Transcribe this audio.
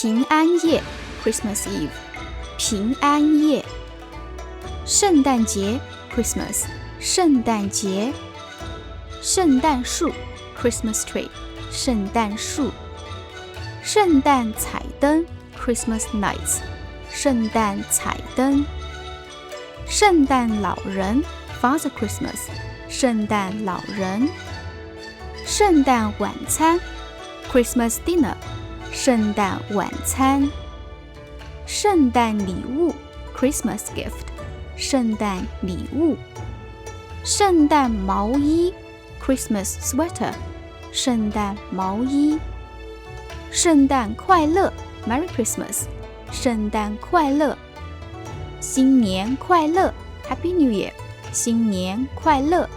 平安夜 Christmas Eve 平安夜。圣诞节 Christmas 圣诞节。圣诞树 Christmas tree 圣诞树。圣诞彩灯 Christmas lights 圣诞彩灯。圣诞老人 Father Christmas 圣诞老人。圣诞晚餐 Christmas dinner 圣诞晚餐。圣诞礼物 Christmas gift 圣诞礼物。圣诞毛衣 Christmas sweater 圣诞毛衣。圣诞快乐 Merry Christmas 圣诞快乐。新年快乐 Happy New Year 新年快乐。